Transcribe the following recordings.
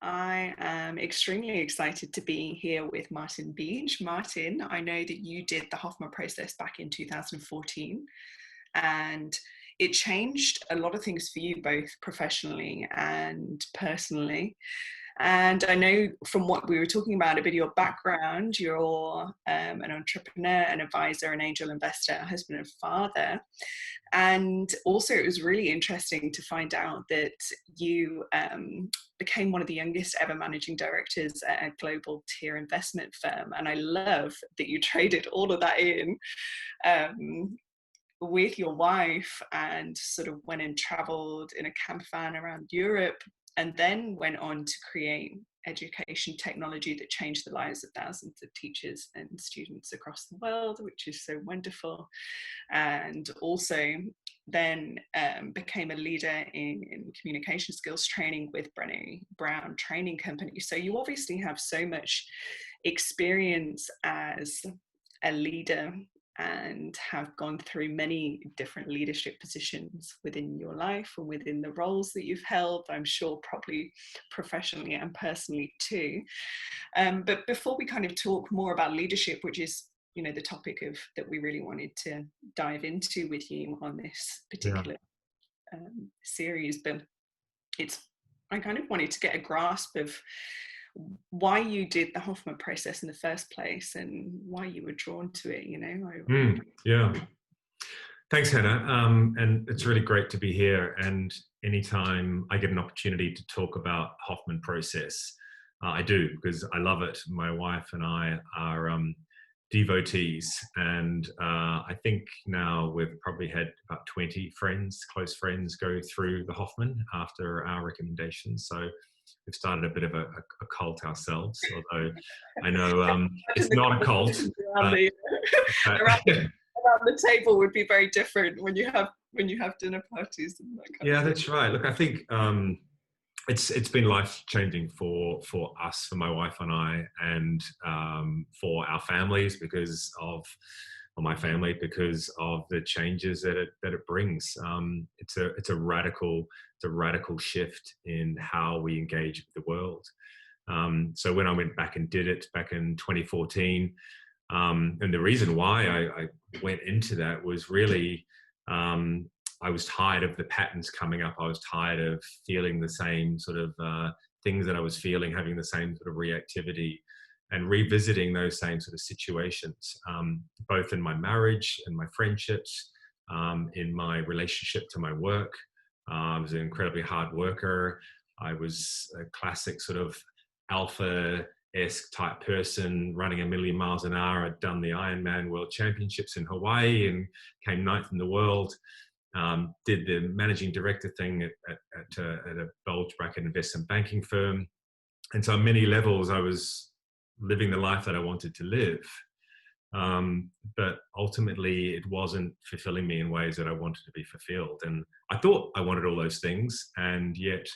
I am extremely excited to be here with Martin Beeche. Martin, I know that you did the Hoffman process back in 2014, and it changed a lot of things for you, both professionally and personally. And I know from what we were talking about a bit of your background, you're an entrepreneur, an advisor, an angel investor, a husband and father. And also, it was really interesting to find out that you became one of the youngest ever managing directors at a global tier investment firm. And I love that you traded all of that in with your wife and sort of went and traveled in a camper van around Europe, and then went on to create education technology that changed the lives of thousands of teachers and students across the world, which is so wonderful. And also then became a leader in communication skills training with Brené Brown Training Company. So you obviously have so much experience as a leader and have gone through many different leadership positions within your life and within the roles that you've held, I'm sure probably professionally and personally too. But before we kind of talk more about leadership, which is the topic of that we really wanted to dive into with you on this particular series, but I kind of wanted to get a grasp of why you did the Hoffman process in the first place and why you were drawn to it, Yeah. Thanks, Hannah. And it's really great to be here. And anytime I get an opportunity to talk about Hoffman process, I do, because I love it. My wife and I are devotees. And I think now we've probably had about 20 friends, close friends, go through the Hoffman after our recommendations. So we've started a bit of a cult ourselves, although I know it's not a cult. Around the table would be very different when you have dinner parties and that kind of thing. That's right. Look, I think it's been life-changing for us, for my wife and I, and for our families because of my family, because of the changes that it brings. It's a radical shift in how we engage with the world. So when I went back and did it back in 2014, and the reason why I went into that was really I was tired of the patterns coming up. I was tired of feeling the same sort of things that I was feeling, having the same sort of reactivity, and revisiting those same sort of situations, both in my marriage and my friendships, in my relationship to my work. I was an incredibly hard worker. I was a classic sort of alpha-esque type person, running 1,000,000 miles an hour. I'd done the Ironman World Championships in Hawaii and came 9th in the world. Did the managing director thing at a bulge bracket investment banking firm. And so on many levels, I was living the life that I wanted to live. But ultimately, it wasn't fulfilling me in ways that I wanted to be fulfilled. And I thought I wanted all those things. And yet,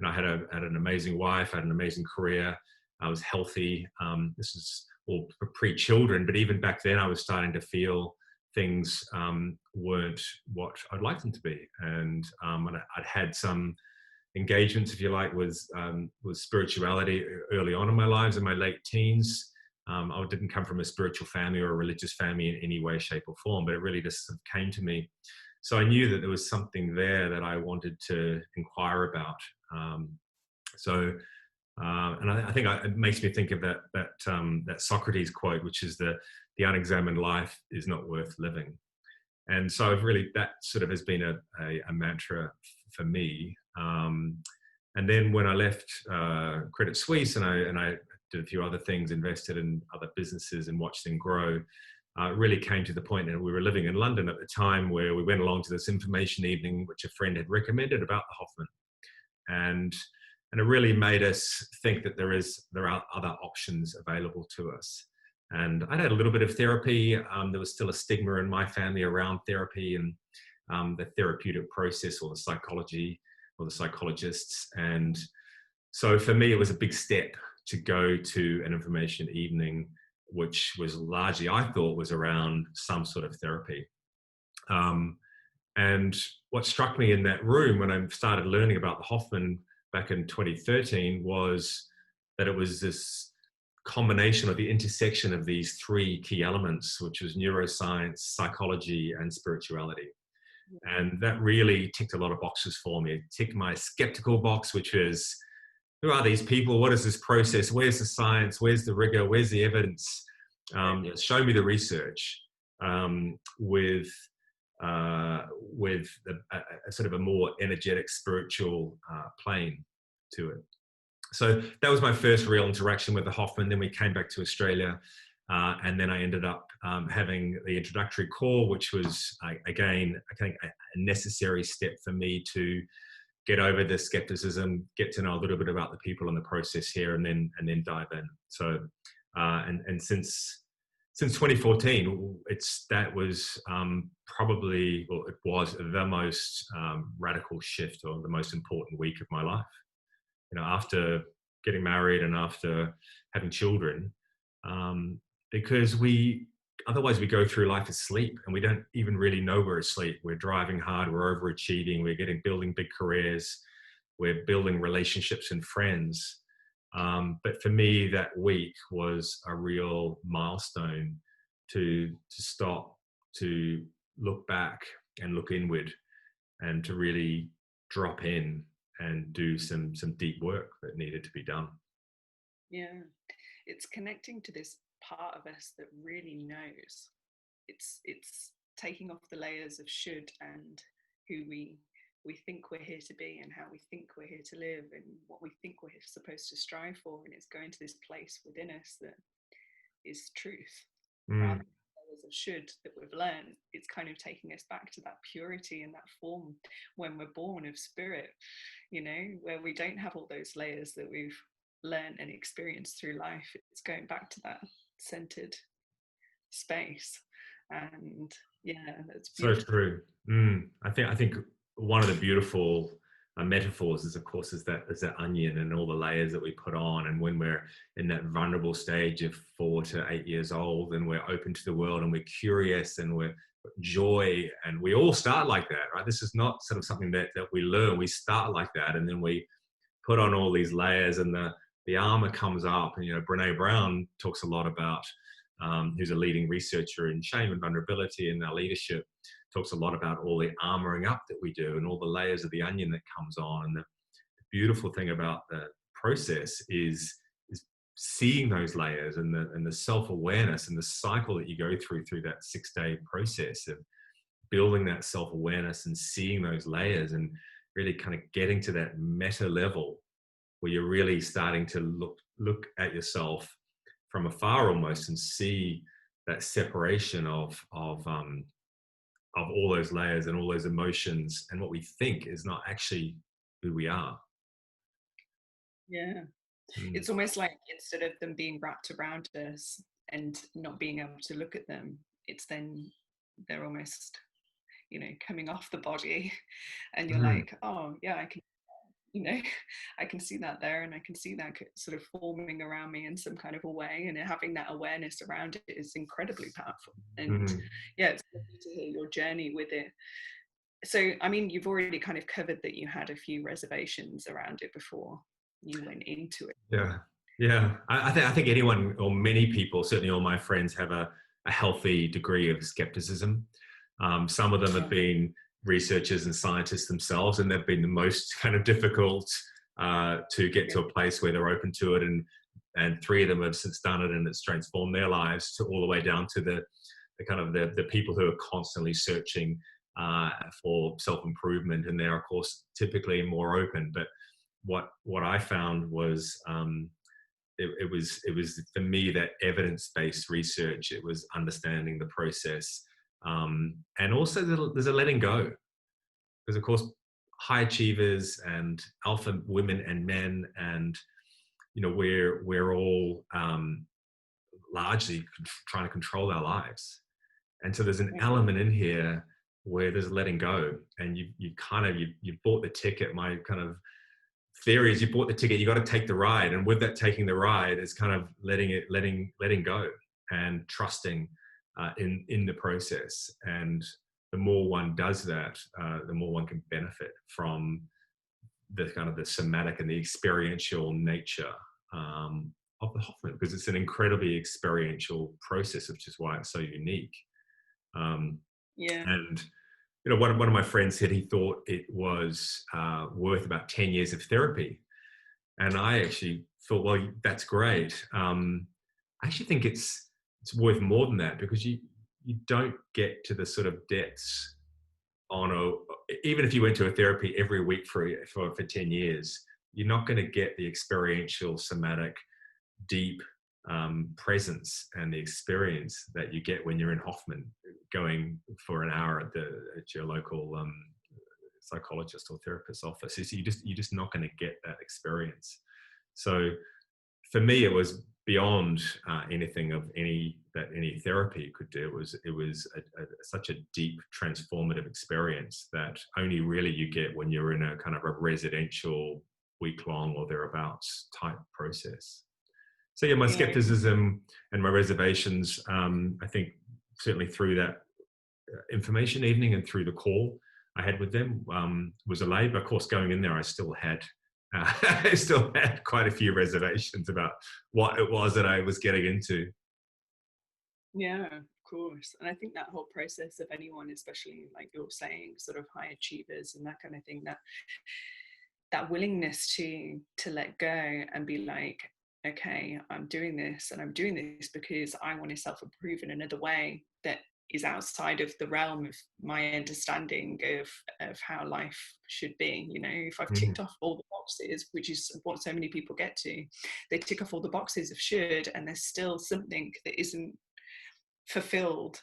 I had an amazing wife, I had an amazing career. I was healthy. This is all pre-children, but even back then I was starting to feel things weren't what I'd like them to be. And I'd had some engagements, if you like, with spirituality early on in my lives, in my late teens. I didn't come from a spiritual family or a religious family in any way, shape or form, but it really just sort of came to me. So I knew that there was something there that I wanted to inquire about. And I think it makes me think of that Socrates quote, which is the unexamined life is not worth living. And so that sort of has been a mantra for me. And then when I left Credit Suisse and I did a few other things, invested in other businesses and watched them grow, it really came to the point that we were living in London at the time where we went along to this information evening, which a friend had recommended about the Hoffman. And it really made us think that there are other options available to us. And I'd had a little bit of therapy. There was still a stigma in my family around therapy and the therapeutic process or the psychology or the psychologists. And so for me, it was a big step to go to an information evening, which was largely, I thought, was around some sort of therapy. And what struck me in that room when I started learning about the Hoffman back in 2013 was that it was this combination of the intersection of these three key elements, which was neuroscience, psychology, and spirituality. And that really ticked a lot of boxes for me. It ticked my skeptical box, which is, who are these people? What is this process? Where's the science? Where's the rigor? Where's the evidence? Show me the research with a sort of a more energetic, spiritual plane to it. So that was my first real interaction with the Hoffman. Then we came back to Australia, and then I ended up having the introductory call, which was, again, I think a necessary step for me to get over the skepticism, get to know a little bit about the people and the process here, and then dive in. So, and since 2014, that was probably, well, it was the most radical shift, or the most important week of my life. After getting married and after having children, because otherwise we go through life asleep, and we don't even really know we're asleep. We're driving hard, we're overachieving, we're building big careers, we're building relationships and friends. But for me, that week was a real milestone to stop, to look back and look inward, and to really drop in and do some deep work that needed to be done. Yeah, it's connecting to this part of us that really knows. It's taking off the layers of should and who we think we're here to be, and how we think we're here to live, and what we think we're supposed to strive for, and it's going to this place within us that is truth. Rather than layers of should that we've learned, it's kind of taking us back to that purity and that form when we're born of spirit, where we don't have all those layers that we've learned and experienced through life. It's going back to that centered space. And yeah, that's beautiful. So true. I think one of the beautiful metaphors is, of course, is that onion and all the layers that we put on. And when we're in that vulnerable stage of 4 to 8 years old, and we're open to the world, and we're curious, and we're joy, and we all start like that, right? This is not sort of something that we learn. We start like that, and then we put on all these layers, and the armor comes up. And Brene Brown talks a lot about, who's a leading researcher in shame and vulnerability in our leadership, talks a lot about all the armoring up that we do, and all the layers of the onion that comes on. And the beautiful thing about the process is seeing those layers, and the self-awareness, and the cycle that you go through that 6-day process of building that self-awareness and seeing those layers, and really kind of getting to that meta level where you're really starting to look at yourself from afar almost, and see that separation of all those layers and all those emotions, and what we think is not actually who we are. Yeah. It's almost like, instead of them being wrapped around us and not being able to look at them, it's then they're almost, coming off the body, and you're like, oh yeah, I can, I can see that there, and I can see that sort of forming around me in some kind of a way, and having that awareness around it is incredibly powerful. And yeah, it's lovely to hear your journey with it. So, I mean, you've already kind of covered that you had a few reservations around it before you went into it. Yeah. I think anyone, or many people, certainly all my friends, have a healthy degree of skepticism. Some of them have been researchers and scientists themselves, and they've been the most kind of difficult to get to a place where they're open to it. And 3 of them have since done it, and it's transformed their lives, to all the way down to the kind of the people who are constantly searching for self-improvement. And they're, of course, typically more open. But what I found was, it was for me, that evidence-based research. It was understanding the process, and also there's a letting go, because of course high achievers and alpha women and men, and we're all largely trying to control our lives, and so there's an element in here where there's letting go, and you bought the ticket. My kind of theory is, you bought the ticket, you got to take the ride, and with that taking the ride is kind of letting go and trusting in the process. And the more one does that, the more one can benefit from kind of the somatic and the experiential nature of the Hoffman, because it's an incredibly experiential process, which is why it's so unique. Yeah. And one of my friends said he thought it was worth about 10 years of therapy. And I actually thought, well, that's great. I actually think it's worth more than that, because you don't get to the sort of depths even if you went to a therapy every week for 10 years, you're not going to get the experiential, somatic, deep presence and the experience that you get when you're in Hoffman, going for an hour at your local psychologist or therapist's office. You're just not going to get that experience. So for me, it was beyond anything that any therapy could do. It was such a deep, transformative experience that only really you get when you're in a kind of a residential, week-long or thereabouts type process. So yeah, my skepticism and my reservations, I think certainly through that information evening and through the call I had with them was allayed. But of course, going in there, I still had quite a few reservations about what it was that I was getting into. Yeah, of course. And I think that whole process of anyone, especially like you're saying, sort of high achievers and that kind of thing, that willingness to let go and be like, okay, I'm doing this and I'm doing this because I want to self-improve in another way that is outside of the realm of my understanding of how life should be. If I've ticked off all the boxes, which is what so many people get to, they tick off all the boxes of should, and there's still something that isn't fulfilled.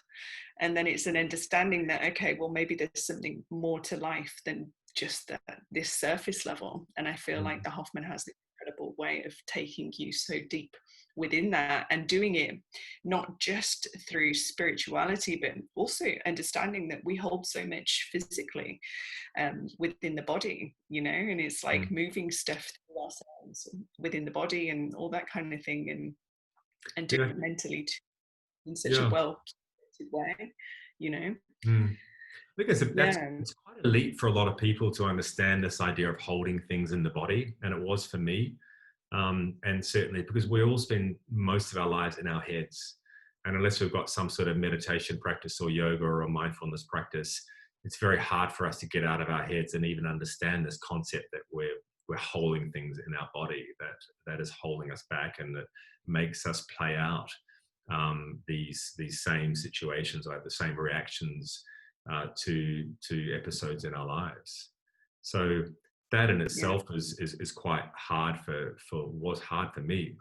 And then it's an understanding that, okay, well, maybe there's something more to life than just this surface level. And I feel like the Hoffman has this incredible way of taking you so deep within that and doing it not just through spirituality, but also understanding that we hold so much physically within the body, and it's like moving stuff through ourselves within the body and all that kind of thing, and doing it mentally too, in such a well way, Because it's quite a leap for a lot of people to understand this idea of holding things in the body, and it was for me. And certainly because we all spend most of our lives in our heads, and unless we've got some sort of meditation practice or yoga or mindfulness practice, it's very hard for us to get out of our heads and even understand this concept that we're holding things in our body that is holding us back and that makes us play out these same situations or the same reactions to episodes in our lives. So that in itself is quite hard was hard for me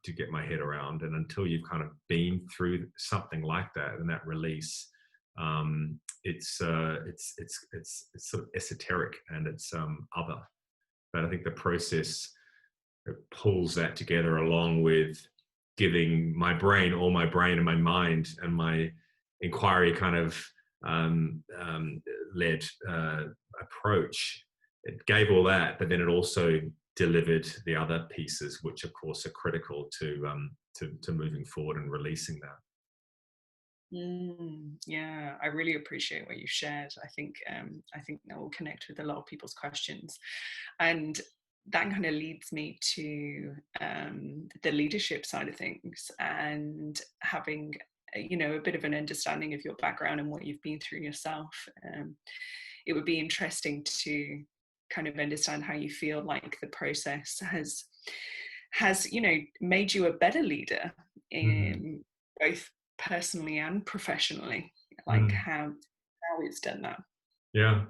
to get my head around. And until you've kind of been through something like that and that release, it's sort of esoteric and it's other. But I think the process pulls that together along with giving my brain and my mind and my inquiry kind of led approach. It gave all that, but then it also delivered the other pieces, which of course are critical to moving forward and releasing that. Yeah, I really appreciate what you shared. I think that will connect with a lot of people's questions, and that kind of leads me to the leadership side of things and having a bit of an understanding of your background and what you've been through yourself. It would be interesting to kind of understand how you feel like the process has made you a better leader in both personally and professionally, like how it's done that. Yeah,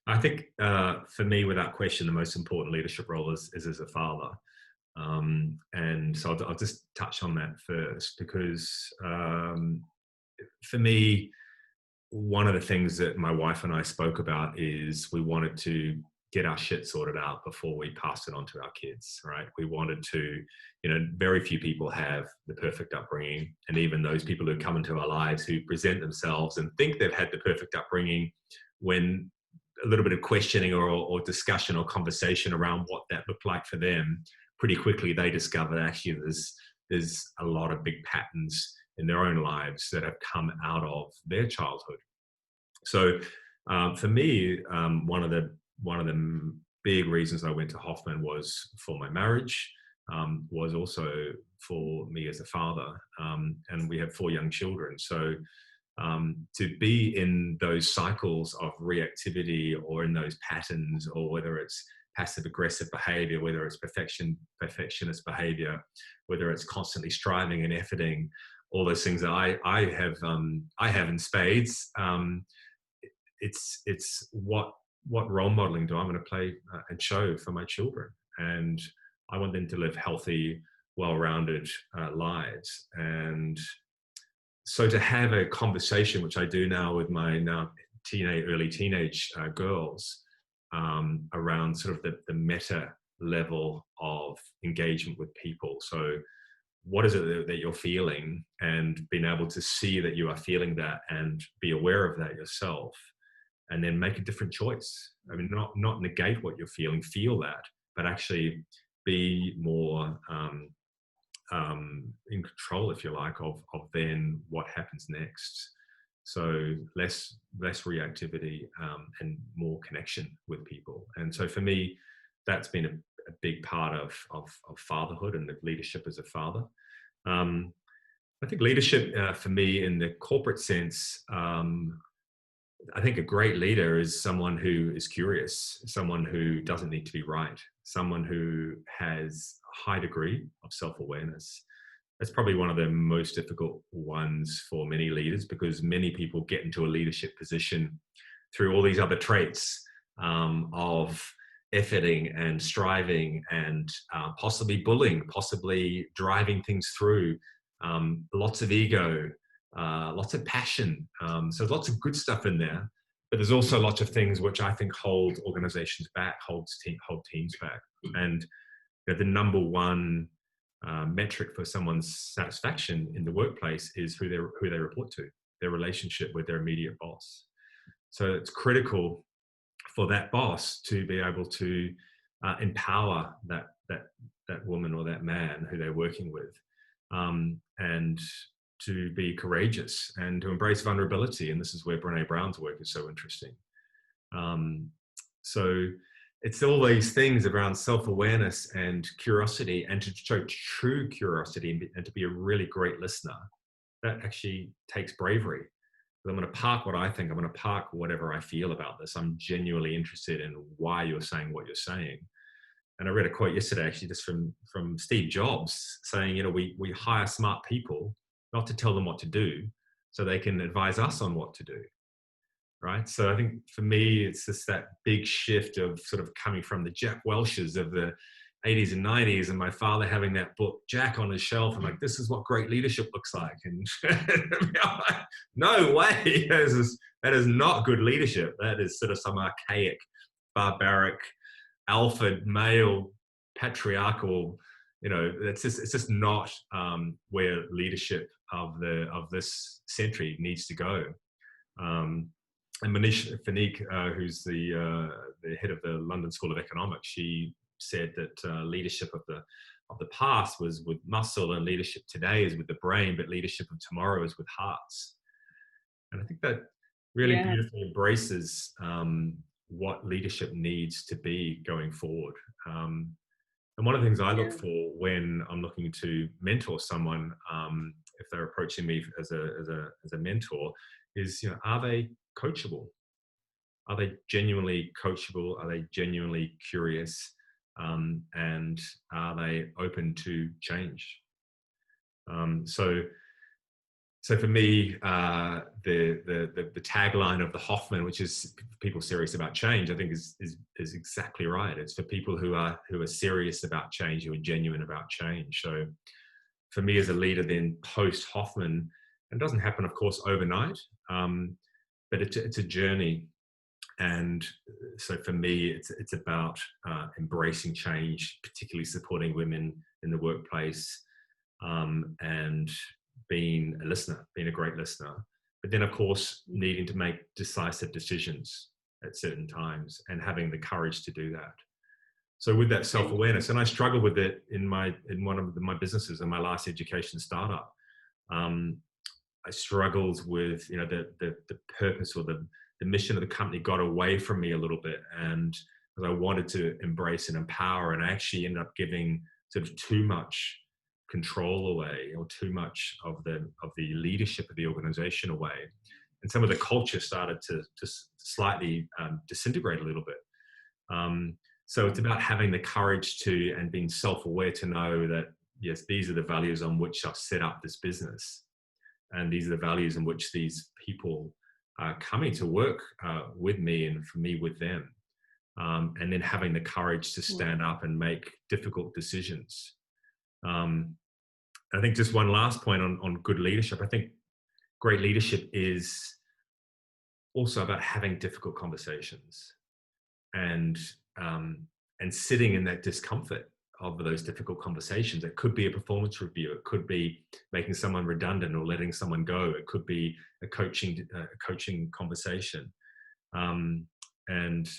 I think for me, without question, the most important leadership role is as a father. And so I'll just touch on that first, because for me, one of the things that my wife and I spoke about is we wanted to get our shit sorted out before we passed it on to our kids, right? We wanted to, very few people have the perfect upbringing. And even those people who come into our lives who present themselves and think they've had the perfect upbringing, when a little bit of questioning or discussion or conversation around what that looked like for them, pretty quickly they discover actually there's a lot of big patterns in their own lives that have come out of their childhood. So for me, one of the big reasons I went to Hoffman was for my marriage, was also for me as a father, and we have 4 young children. So to be in those cycles of reactivity, or in those patterns, or whether it's passive aggressive behavior, whether it's perfectionist behavior, whether it's constantly striving and efforting, all those things that I have in spades. It's what role modeling do I want to play and show for my children, and I want them to live healthy, well-rounded lives. And so to have a conversation, which I do now with my early teenage girls, around sort of the meta level of engagement with people. So what is it that you're feeling, and being able to see that you are feeling that and be aware of that yourself, and then make a different choice. I mean, not negate what you're feeling, feel that, but actually be more in control, if you like, of then what happens next. So less reactivity, and more connection with people. And so for me, that's been a big part of fatherhood and the leadership as a father. I think leadership for me in the corporate sense, I think a great leader is someone who is curious, someone who doesn't need to be right, someone who has a high degree of self-awareness. That's probably one of the most difficult ones for many leaders, because many people get into a leadership position through all these other traits of efforting and striving, and possibly bullying, possibly driving things through, lots of ego, lots of passion. So there's lots of good stuff in there, but there's also lots of things which I think hold organizations back, hold teams back. And the number one metric for someone's satisfaction in the workplace is who they report to, their relationship with their immediate boss. So it's critical for that boss to be able to empower that woman or that man who they're working with, and to be courageous and to embrace vulnerability. And this is where Brené Brown's work is so interesting. So it's all these things around self-awareness and curiosity, and to show true curiosity and to be a really great listener. That actually takes bravery. I'm going to park what I think, I'm going to park whatever I feel about this. I'm genuinely interested in why you're saying what you're saying. And I read a quote yesterday, actually, just from Steve Jobs, saying, we hire smart people not to tell them what to do, so they can advise us on what to do, right? So I think for me, it's just that big shift of sort of coming from the Jack Welches of the 80s and 90s, and my father having that book, Jack, on his shelf, and like, this is what great leadership looks like. And I'm like, no way, that is not good leadership. That is sort of some archaic, barbaric, alpha male, patriarchal, it's just not where leadership of this century needs to go. And Manish Fanik, who's the head of the London School of Economics, she said that leadership of the past was with muscle, and leadership today is with the brain, but leadership of tomorrow is with hearts. And I think that really beautifully embraces what leadership needs to be going forward. And one of the things I look for when I'm looking to mentor someone, if they're approaching me as a mentor, is, are they coachable? Are they genuinely coachable? Are they genuinely curious? And are they open to change? So for me, the tagline of the Hoffman, which is people serious about change, I think is exactly right. It's for people who are serious about change, who are genuine about change. So for me as a leader, then post Hoffman, it doesn't happen, of course, overnight, but it's a journey. And so for me, it's about embracing change, particularly supporting women in the workplace, and being a listener, being a great listener. But then, of course, needing to make decisive decisions at certain times and having the courage to do that. So with that self-awareness, and I struggled with it in one of my businesses, in my last education startup. I struggled with, the purpose or the mission of the company got away from me a little bit, and I because I wanted to embrace and empower, and I actually ended up giving sort of too much control away, or too much of the leadership of the organization away, and some of the culture started to slightly disintegrate a little bit. So it's about having the courage to, and being self-aware to know that, yes, these are the values on which I've set up this business, and these are the values in which these people are coming to work with me, and for me with them. And then having the courage to stand up and make difficult decisions. I think just one last point on good leadership. I think great leadership is also about having difficult conversations, and sitting in that discomfort of those difficult conversations. It could be a performance review. It could be making someone redundant or letting someone go. It could be a coaching conversation. And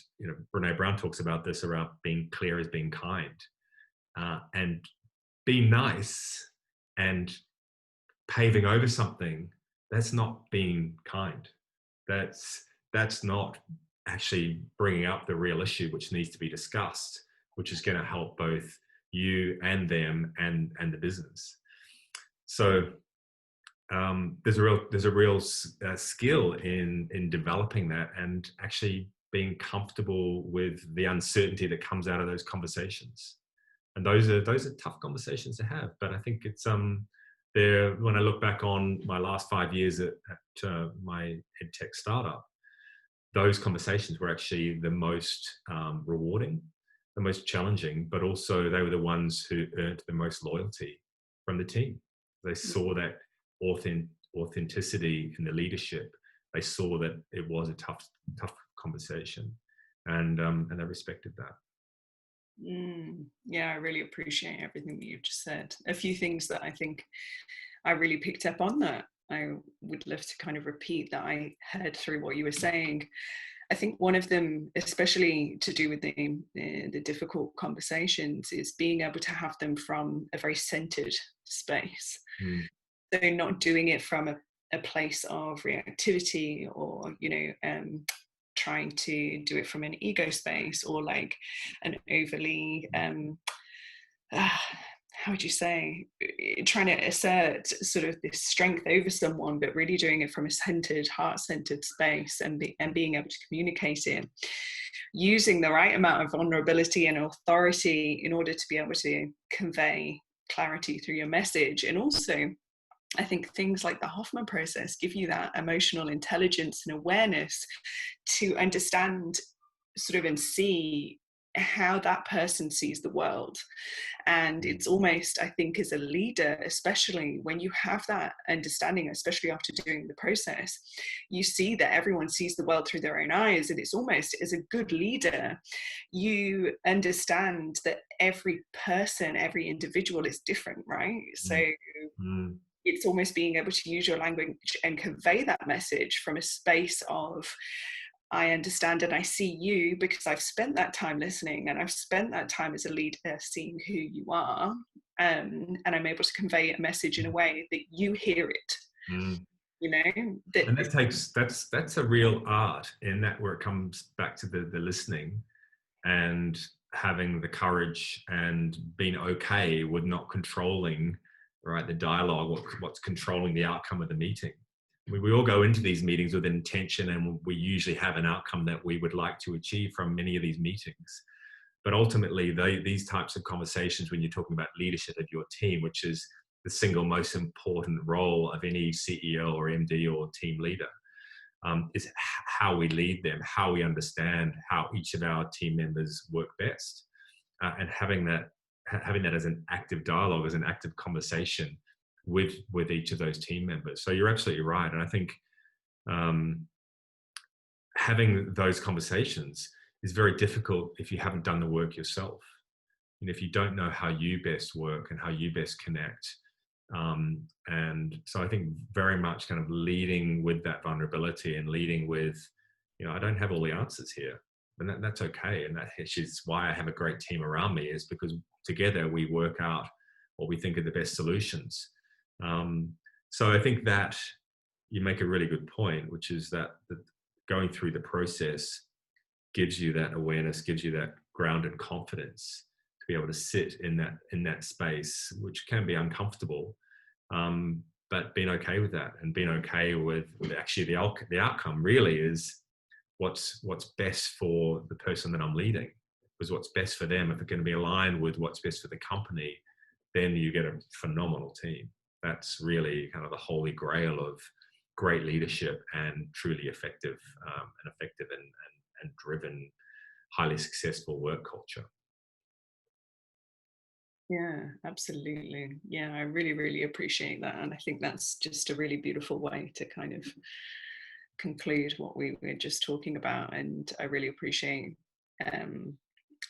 Brene Brown talks about this, around being clear as being kind, and being nice and paving over something. That's not being kind. That's not actually bringing up the real issue, which needs to be discussed, which is going to help both you and them and the business. So there's a real skill in developing that, and actually being comfortable with the uncertainty that comes out of those conversations. And those are tough conversations to have. But I think it's when I look back on my last 5 years at my ed tech startup, those conversations were actually the most rewarding, the most challenging, but also they were the ones who earned the most loyalty from the team. They saw that authenticity in the leadership. They saw that it was a tough conversation, and they respected that. Yeah, I really appreciate everything that you've just said. A few things that I think I really picked up on that I would love to kind of repeat that I heard through what you were saying. I think one of them, especially to do with the difficult conversations, is being able to have them from a very centered space. So not doing it from a place of reactivity, or trying to do it from an ego space, or like an overly how would you say, trying to assert sort of this strength over someone, but really doing it from a centered, heart-centered space, and being able to communicate it, using the right amount of vulnerability and authority in order to be able to convey clarity through your message. And also, I think things like the Hoffman process give you that emotional intelligence and awareness to understand sort of and see how that person sees the world. And it's almost, I think, as a leader, especially when you have that understanding, especially after doing the process, you see that everyone sees the world through their own eyes. And it's almost, as a good leader, you understand that every person, every individual is different, right? So it's almost being able to use your language and convey that message from a space of, I understand and I see you because I've spent that time listening, and I've spent that time as a leader seeing who you are, and I'm able to convey a message in a way that you hear it. And that's a real art in that, where it comes back to the listening and having the courage and being okay with not controlling, right, the dialogue, what's controlling the outcome of the meeting. We all go into these meetings with intention, and we usually have an outcome that we would like to achieve from many of these meetings. But ultimately, these types of conversations, when you're talking about leadership of your team, which is the single most important role of any CEO or MD or team leader, is how we lead them, how we understand how each of our team members work best, and having that as an active dialogue, as an active conversation with each of those team members. So you're absolutely right. And I think having those conversations is very difficult if you haven't done the work yourself. And if you don't know how you best work and how you best connect. And so I think very much kind of leading with that vulnerability, and leading with, I don't have all the answers here, and that's okay. And that is why I have a great team around me, is because together we work out what we think are the best solutions. So I think that you make a really good point, which is that going through the process gives you that awareness, gives you that grounded confidence to be able to sit in that space, which can be uncomfortable, but being okay with that, and being okay with actually the outcome really is what's best for the person that I'm leading, because what's best for them, if it's going to be aligned with what's best for the company, then you get a phenomenal team. That's really kind of the holy grail of great leadership and truly effective and driven, highly successful work culture. Yeah, absolutely. Yeah, I really, really appreciate that. And I think that's just a really beautiful way to kind of conclude what we were just talking about. And I really appreciate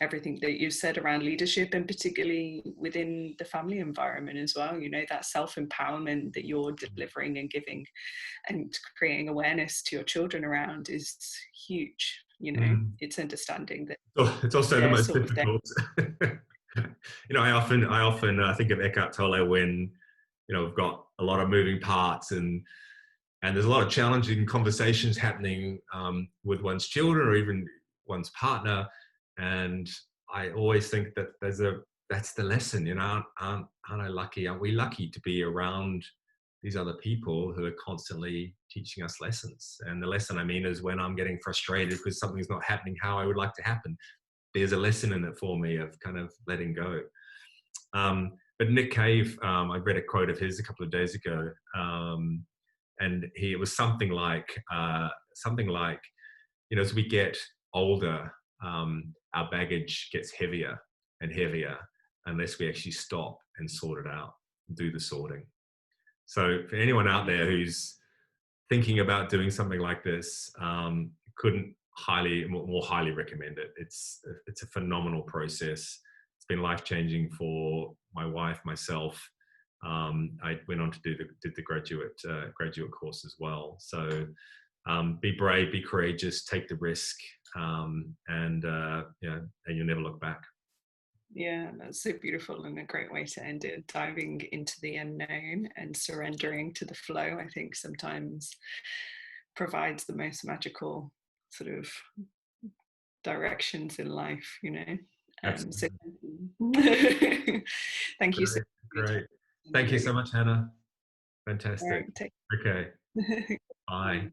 everything that you said around leadership, and particularly within the family environment as well. You know, that self-empowerment that you're delivering and giving and creating awareness to your children around is huge. You know, it's understanding that it's also the most sort of difficult. You know, I often think of Eckhart Tolle when, you know, we've got a lot of moving parts, and there's a lot of challenging conversations happening with one's children or even one's partner. And I always think that that's the lesson, you know, aren't I lucky? Aren't we lucky to be around these other people who are constantly teaching us lessons? And the lesson I mean is when I'm getting frustrated because something's not happening how I would like to happen, there's a lesson in it for me of kind of letting go. But Nick Cave, I read a quote of his a couple of days ago, and it was something like, you know, as we get older, our baggage gets heavier and heavier unless we actually stop and sort it out, do the sorting. So for anyone out there who's thinking about doing something like this, couldn't more highly recommend it. It's a phenomenal process. It's been life-changing for my wife, myself. I went on to did the graduate course as well. So be brave, be courageous, take the risk, and you'll never look back. Yeah, that's so beautiful and a great way to end it. Diving into the unknown and surrendering to the flow, I think sometimes provides the most magical sort of directions in life, you know. So thank you so much. Great. Thank you so much, Hannah. Fantastic. Right, Okay. Bye.